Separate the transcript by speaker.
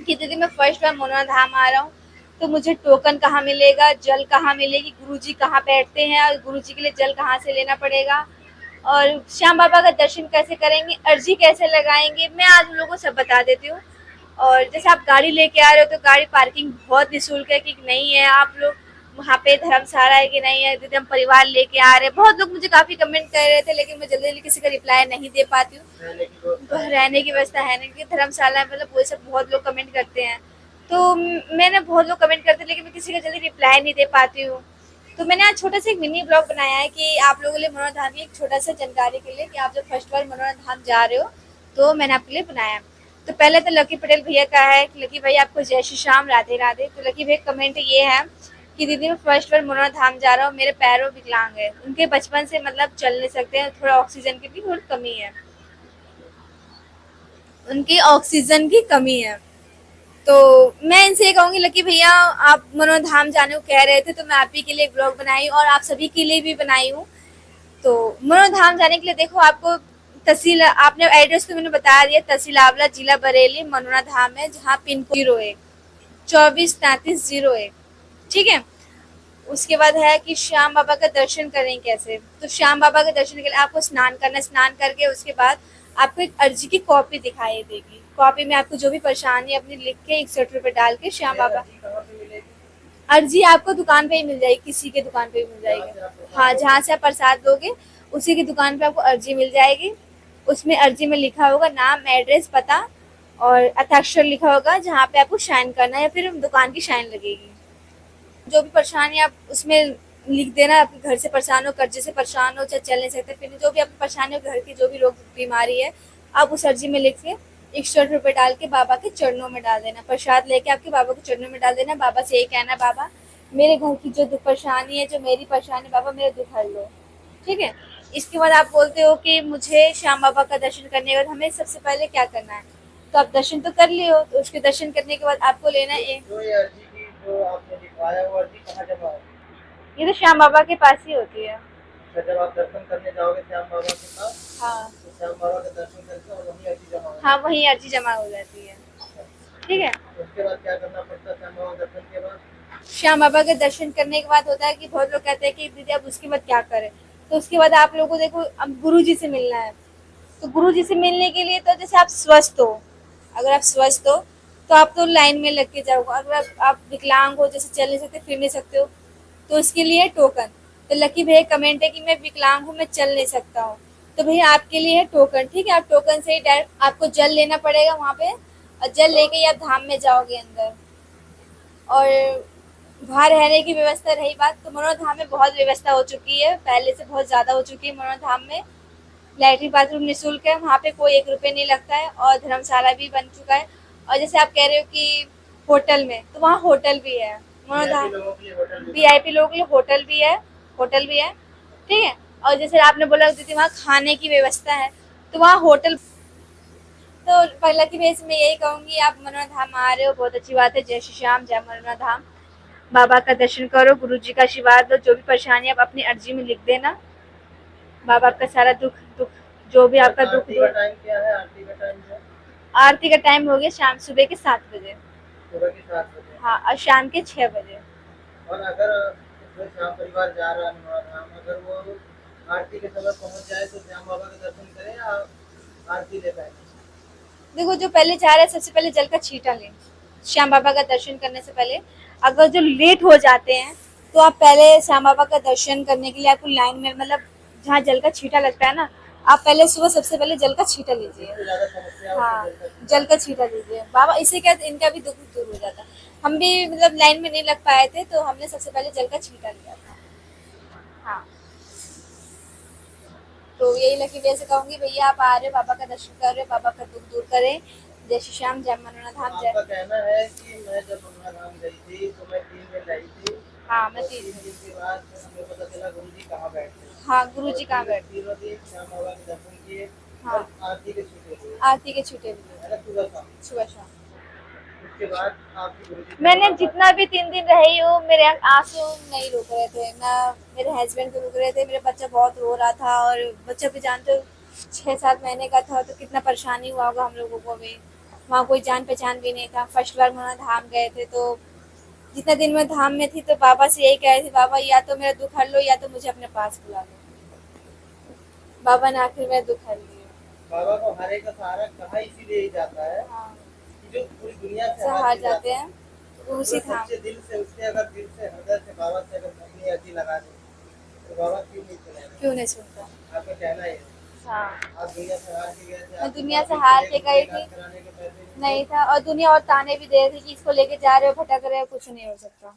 Speaker 1: कि दीदी मैं फर्स्ट बार मनोरा धाम आ रहा हूँ, तो मुझे टोकन कहाँ मिलेगा, जल कहाँ मिलेगी, गुरुजी कहाँ बैठते हैं और गुरुजी के लिए जल कहाँ से लेना पड़ेगा, और श्याम बाबा का दर्शन कैसे करेंगे, अर्जी कैसे लगाएंगे, मैं आज उन लोगों को सब बता देती हूँ। और जैसे आप गाड़ी लेके आ रहे हो तो गाड़ी पार्किंग बहुत निःशुल्क है कि नहीं है, आप लोग वहाँ पे धर्मशाला है कि नहीं है, दीदी हम परिवार लेके आ रहे हैं। बहुत लोग मुझे काफी कमेंट कर रहे थे, लेकिन मैं जल्दी जल्दी किसी का रिप्लाई नहीं दे पाती हूँ। रहने की व्यवस्था है नहीं कि धर्मशाला, मतलब वो सब बहुत लोग कमेंट करते हैं। तो मैंने बहुत लोग कमेंट करते हैं, लेकिन मैं किसी का जल्दी रिप्लाई नहीं दे पाती हूँ। तो मैंने आज छोटा सा एक मिनी ब्लॉग बनाया है कि आप लोगों के लिए मनोरा धाम की एक छोटा सा जानकारी के लिए, कि आप जब फर्स्ट बार मनोरा धाम जा रहे हो तो मैंने आपके लिए बनाया। तो पहले तो लकी पटेल भैया का है कि लकी भैया आपको जय श्री श्याम, राधे राधे। तो लकी भैया कमेंट ये है कि दीदी मैं फर्स्ट बार मनोरा धाम जा रहा हूँ, मेरे पैरों विकलांग है, उनके बचपन से मतलब चल नहीं सकते हैं, थोड़ा ऑक्सीजन की भी थोड़ी कमी है, उनकी ऑक्सीजन की कमी है। तो मैं इनसे ये कहूंगी लकी भैया, आप मनोरा धाम जाने को कह रहे थे तो मैं आप ही के लिए एक ब्लॉग बनाई और आप सभी के लिए भी बनाई हूँ। तो मनोरा धाम जाने के लिए देखो, आपको तहसील, आपने एड्रेस तो मैंने बता दिया, तहसील आंवला, जिला बरेली, मनोरा धाम है, जहाँ पिन कोड 01 24 33 01। ठीक है। उसके बाद है कि श्याम बाबा का दर्शन करें कैसे। तो श्याम बाबा के दर्शन के लिए आपको स्नान करना, स्नान करके उसके बाद आपको एक अर्जी की कॉपी दिखाई देगी। कॉपी में आपको जो भी परेशानी अपनी लिख के 61 रुपए डाल के श्याम बाबा, अर्जी आपको दुकान पे ही मिल जाएगी, किसी के दुकान पे ही मिल जाएगी। हाँ, जहाँ से आप प्रसाद लोगे उसी की दुकान पे आपको अर्जी मिल जाएगी। उसमें अर्जी में लिखा होगा नाम, एड्रेस, पता और हस्ताक्षर लिखा होगा, जहाँ पे आपको साइन करना है या फिर दुकान की साइन लगेगी। जो भी परेशानी आप उसमें लिख देना, आपके घर से परेशान हो, कर्जे से परेशान हो, चाहे चल नहीं सकते, फिर जो भी आपकी परेशानी हो, घर की जो भी रोग बीमारी है, आप उस अर्जी में लिख के 61 रुपए डाल के बाबा के चरणों में डाल देना। प्रसाद लेके आपके बाबा के चरणों में डाल देना। बाबा से यही कहना, बाबा मेरे घर की जो दुख परेशानी है, जो मेरी परेशानी, बाबा मेरे दुख हर लो। ठीक है। इसके बाद आप बोलते हो कि मुझे श्याम बाबा का दर्शन करने के बाद हमें सबसे पहले क्या करना है। तो आप दर्शन तो कर लिए हो, तो उसके दर्शन करने के बाद आपको लेना है एक, जो आपने लिखवाया वो अर्जी कहाँ जमा होगी? ये तो श्याम बाबा के पास ही होती है। अच्छा, जब आप दर्शन करने जाओगे श्याम बाबा के पास, हाँ, तो श्याम बाबा का दर्शन करके और वहीं अर्जी जमा हो, हाँ वहीं अर्जी जमा हो जाती है। ठीक है। उसके बाद क्या करना पड़ता है श्याम बाबा दर्शन के बाद? श्याम बाबा के दर्शन करने के बाद होता है कि बहुत लोग कहते हैं कि दीदी अब उसके बाद क्या करें। तो उसके बाद आप लोगों को देखो, अब गुरु जी से मिलना है। तो गुरु जी से मिलने के लिए तो जैसे आप स्वस्थ हो, अगर आप स्वस्थ हो तो आप तो लाइन में लग के जाओगे। अगर आप विकलांग हो, जैसे चल नहीं सकते, फिर नहीं सकते हो, तो इसके लिए टोकन। तो लकी भैया कमेंट है कि मैं विकलांग हूँ, मैं चल नहीं सकता हूँ, तो भैया आपके लिए है टोकन। ठीक है। आप टोकन से ही डायरेक्ट आपको जल लेना पड़ेगा वहाँ पे, और जल लेके ही आप धाम में जाओगे अंदर। और वहाँ रहने की व्यवस्था रही बात, तो मनोरा धाम में बहुत व्यवस्था हो चुकी है, पहले से बहुत ज़्यादा हो चुकी है। मनोरा धाम में लैट्रिन बाथरूम निःशुल्क है, वहाँ पे कोई 1 रुपये नहीं लगता है, और धर्मशाला भी बन चुका है। और जैसे आप कह रहे हो कि होटल में, तो वहाँ होटल भी है। मनोरा धाम वीआईपी लोगों के लिए होटल भी है, होटल भी है। ठीक है। और जैसे आपने बोला दीदी वहाँ खाने की व्यवस्था है, तो वहाँ होटल। तो पहला की बेस में यही कहूँगी, आप मनोरा धाम आ रहे हो, बहुत अच्छी बात है। जय श्री श्याम, जय मनोरा धाम। बाबा का दर्शन करो, गुरु जी का आशीर्वाद लो, जो भी परेशानी आप अपनी अर्जी में लिख देना, बाबा आपका सारा दुख दुख जो भी आपका दुख दूर। टाइम क्या है आरती का टाइम? आरती का टाइम हो गया शाम, सुबह के 7 बजे। सुबह के 7 बजे, हाँ, और शाम के 6 बजे। और अगर जो श्याम परिवार जा रहा है, अगर वो आरती के समय पहुंच जाए तो श्याम बाबा के दर्शन करें या आरती ले पाए? देखो, जो पहले जा रहे हैं सबसे पहले जल का छींटा लें श्याम बाबा का दर्शन करने से पहले। अगर जो लेट हो जाते हैं तो आप पहले श्याम बाबा का दर्शन करने के लिए आपको लाइन में, मतलब जहाँ जल का छींटा लगता है ना, आप पहले सुबह सबसे पहले जल का छींटा लीजिए। हाँ, जल का छींटा लीजिए बाबा, इससे क्या इनका भी दुख दूर हो जाता है। हम भी मतलब लाइन में नहीं लग पाए थे, तो हमने सबसे पहले जल का छींटा लिया था। हाँ, तो यही लकी वैसे कहूंगी, भैया आप आ रहे हो, बाबा का दर्शन कर रहे हो, बाबा का दुख दूर करें। जय श्री श्याम, जय मनोरा धाम। जय। आपका कहना है कि मैं जब मनोरा धाम गई थी तो मैं 3 दिन रही थी। हाँ, मैं 3 दिन के बाद हमें पता चला गुरुजी कहाँ बैठते हैं। हाँ, गुरुजी कहाँ बैठते हैं। 3 दिन श्याम बाबा के दर्शन किए। हाँ, आरती के छूटे हुए, आरती के छूटे हुए सुबह शाम, सुबह शाम। उसके बाद आपकी गुरुजी, मैंने जितना भी 3 दिन रही हूँ, मेरे आंसू नहीं रुक रहे थे ना, मेरे हस्बैंड को रुक रहे थे, मेरा बच्चा बहुत रो रहा था, और बच्चा भी जानते हो 6-7 महीने का था, तो कितना परेशानी हुआ होगा हम लोगों को भी। वहाँ कोई जान पहचान भी नहीं था। फर्स्ट बार वहाँ धाम गए थे, तो जितना दिन मैं धाम में थी तो बाबा से यही कह रही थी, बाबा या तो मेरा दुख हर लो या तो मुझे अपने पास बुला लो। बाबा ने आखिर मेरा दुख हर लिया।
Speaker 2: बाबा को हारे का सहारा कहा इसीलिए ही जाता है
Speaker 1: हाँ,
Speaker 2: कि जो पूरी दुनिया से
Speaker 1: से
Speaker 2: हार
Speaker 1: हार
Speaker 2: के
Speaker 1: जाते
Speaker 2: जाता है,
Speaker 1: हैं तो उसी
Speaker 2: अगर
Speaker 1: धाम।
Speaker 2: सच्चे दिल से उसने अगर दिल से हृदय से बाबा से अगर अपनी अर्जी लगा दी तो बाबा क्यों नहीं
Speaker 1: क्यों
Speaker 2: सुनेगा।
Speaker 1: नहीं सुनता।
Speaker 2: आपका कहना ये है।
Speaker 1: हाँ,
Speaker 2: आप दुनिया से हार के गए थे,
Speaker 1: मैं
Speaker 2: आपके
Speaker 1: दुनिया
Speaker 2: पास
Speaker 1: से
Speaker 2: बिल्कुल
Speaker 1: हार
Speaker 2: एक
Speaker 1: के
Speaker 2: रुपये
Speaker 1: गई
Speaker 2: इलाज
Speaker 1: थी,
Speaker 2: कराने के पैसे नहीं थे।
Speaker 1: नहीं था, और दुनिया और ताने भी दे रही थी कि इसको लेके जा रहे हो, भटक रहे हो, कुछ नहीं हो सकता।